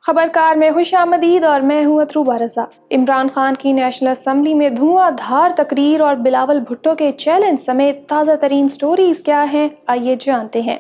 खबरकार में खुश आमदीद और मैं हूँ अथरूबा रज़ा। इमरान खान की नेशनल असम्बली में धुआंधार तकरीर और बिलावल भुट्टो के चैलेंज समेत ताज़ा तरीन स्टोरीज क्या हैं, आइए जानते हैं।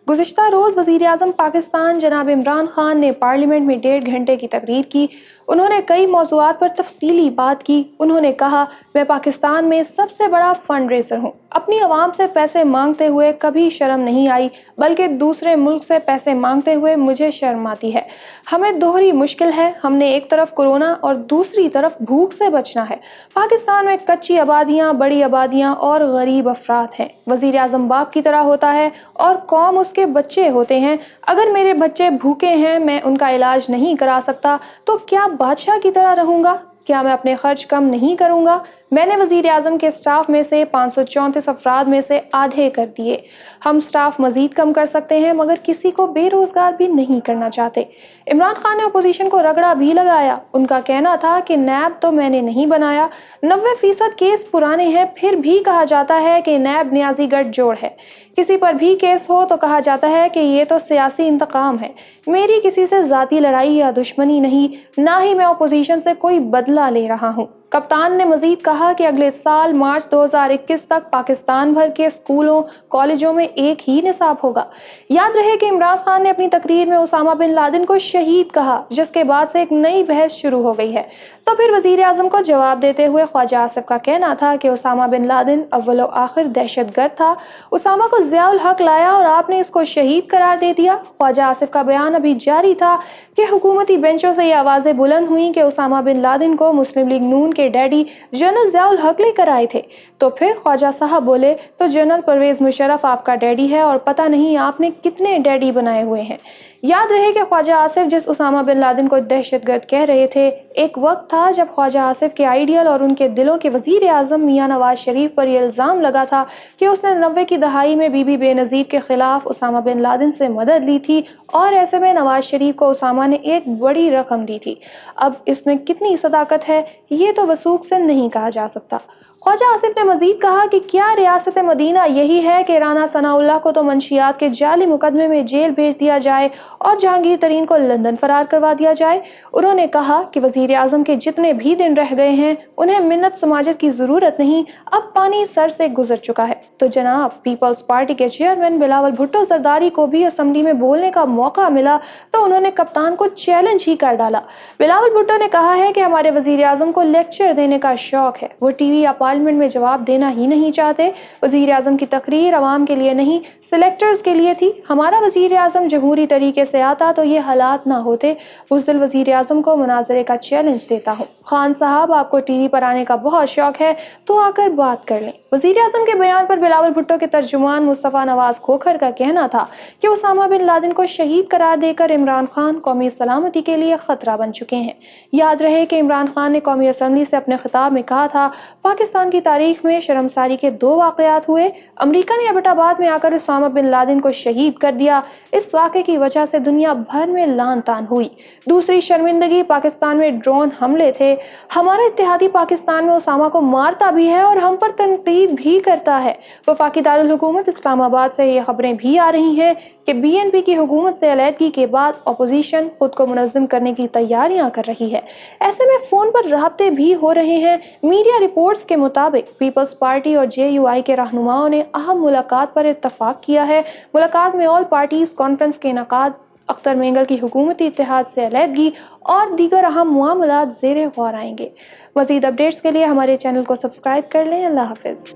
गुज़िश्ता रोज़ वज़ीर आज़म पाकिस्तान जनाब इमरान खान ने पार्लियामेंट में 1.5 घंटे की तकरीर की। उन्होंने कई मौज़ूआत पर तफसीली बात की। उन्होंने कहा, मैं पाकिस्तान में सबसे बड़ा फंड रेसर हूँ। अपनी आवाम से पैसे मांगते हुए कभी शर्म नहीं आई, बल्कि दूसरे मुल्क से पैसे मांगते हुए मुझे शर्म आती है। हमें दोहरी मुश्किल है, हमने एक तरफ कोरोना और दूसरी तरफ भूख से बचना है। पाकिस्तान में कच्ची आबादियाँ, बड़ी आबादियाँ और गरीब अफराद हैं। वज़ीर आज़म बाप की तरह होता है और कौम उसके बच्चे होते हैं। अगर मेरे बच्चे भूखे हैं, मैं उनका इलाज नहीं करा सकता, तो क्या बादशाह की तरह रहूँगा? क्या मैं अपने खर्च कम नहीं करूँगा? मैंने वज़ीर आज़म के स्टाफ में से 534 अफराद में से आधे कर दिए। हम स्टाफ मज़ीद कम कर सकते हैं, मगर किसी को बेरोज़गार भी नहीं करना चाहते। इमरान खान ने अपोजिशन को रगड़ा भी लगाया। उनका कहना था कि नैब तो मैंने नहीं बनाया, 90% केस पुराने हैं, फिर भी कहा जाता है कि नैब न्याजी गठजोड़ है। किसी पर भी केस हो तो कहा जाता है कि ये तो सियासी इंतकाम है। मेरी किसी से ज़ाती लड़ाई या दुश्मनी नहीं, ना ही मैं अपोजिशन से कोई बदला ले रहा हूँ। कप्तान ने मजीद कहा कि अगले साल मार्च 2021 तक पाकिस्तान भर के स्कूलों कॉलेजों में एक ही निसाब होगा। याद रहे कि इमरान खान ने अपनी तकरीर में उसामा बिन लादेन को शहीद कहा, जिसके बाद से एक नई बहस शुरू हो गई है। तो फिर वजीर आज़म को जवाब देते हुए ख्वाजा आसिफ का कहना था कि उसामा बिन लादेन अव्वल आखिर दहशतगर्द था। उसामा को ज़ियाउल हक लाया और आपने इसको शहीद करार दे दिया। ख्वाजा आसिफ का बयान अभी जारी था कि हुकूमती बेंचों से ये आवाज़ें बुलंद हुई कि उसामा बिन लादेन को मुस्लिम लीग नून के डैडी जनरल ज़ियाउल हक लेकर आए थे। तो फिर ख्वाजा साहब बोले, तो जनरल परवेज़ मुशर्रफ आपका डैडी है और पता नहीं आपने कितने डैडी बनाए हुए हैं। याद रहे कि ख्वाजा आसिफ जिस उसामा बिन लादेन को दहशतगर्द कह रहे थे, एक वक्त था जब ख्वाजा आसिफ के आइडियल और उनके दिलों के वजीर आज़म मियां नवाज शरीफ पर यह इल्ज़ाम लगा था कि उसने 90 की दहाई में बीबी बेनज़ीर के खिलाफ उसामा बिन लादेन से मदद ली थी और ऐसे में नवाज शरीफ को उसामा ने एक बड़ी रकम दी थी। अब इसमें कितनी सदाकत है, ये तो वसूख से नहीं कहा जा सकता। ख्वाजा आसिफ ने मजीद कहा कि क्या रियासत मदीना यही है कि राना सनाउल्लाह को तो मंशियात के जाली मुकदमे में जेल भेज दिया जाए और जहांगीर तरीन को लंदन फरार करवा दिया जाए। उन्होंने कहा कि वजीर आज़म के जितने भी दिन रह गए हैं उन्हें मिन्नत समाजत की ज़रूरत नहीं, अब पानी सर से गुजर चुका है। तो जनाब पीपल्स पार्टी के चेयरमैन बिलावल भुट्टो जरदारी को भी असम्बली में बोलने का मौका मिला तो उन्होंने कप्तान को चैलेंज ही कर डाला। बिलावल भुट्टो ने कहा है कि हमारे वजीर आज़म को लेक्चर देने का शौक है, वो टीवी या पार्लियामेंट में जवाब देना ही नहीं चाहते। वजीर आज़म की तकरीर अवाम के लिए नहीं, सिलेक्टर्स के लिए थी। हमारा वजीर आज़म जमहूरी तरीके से आता तो ये हालात ना होते। बुज़दिल वजीर आज़म को मुनाजरे का चैलेंज देता हूँ, खान साहब आपको टीवी पर आने का बहुत शौक है तो आकर बात कर लें। वजीर आज़म के बयान पर बिलावल भुट्टो के तर्जुमान मुस्तफ़ा नवाज खोखर का कहना था कि उसामा बिन लादेन को शहीद करार देकर इमरान खान कौमी सलामती के लिए खतरा बन चुके हैं। याद रहे कि इमरान खान ने कौमी असम्बली से अपने खिताब में कहा था, पाकिस्तान की तारीख में शर्मसारी के 2 वाक़यात हुए। अमेरिका ने एबटाबाद में आकर उसामा बिन लादेन को शहीद कर दिया। इस वाक़े की वजह से दुनिया भर में लान तान हुई। दूसरी शर्मिंदगी पाकिस्तान में ड्रोन हमले थे। हमारा इत्तेहादी पाकिस्तान में उसामा को मारता भी है और हम पर तनकीद भी करता है। वफाकी दारुल हुकूमत इस्लामाबाद से ये खबरें भी आ रही हैं कि BNP की हुकूमत से अलहदगी के बाद अपोजिशन खुद को मुनज़्ज़म करने की तैयारियां कर रही है। ऐसे में फ़ोन पर राब्ते भी हो रहे हैं। मीडिया रिपोर्ट्स के मुताबिक पीपल्स पार्टी और JUI के रहनुमाओं ने अहम मुलाकात पर इत्तफाक किया है। मुलाकात में ऑल पार्टीज़ कॉन्फ्रेंस के इनेकाद, अख्तर मेंगल की हुकूमती इत्तेहाद से अलहदगी और दीगर अहम मामलात ज़ेरे गौर आएंगे। मज़ीद अपडेट्स के लिए हमारे चैनल को सब्सक्राइब कर लें। अल्लाह हाफ़िज़।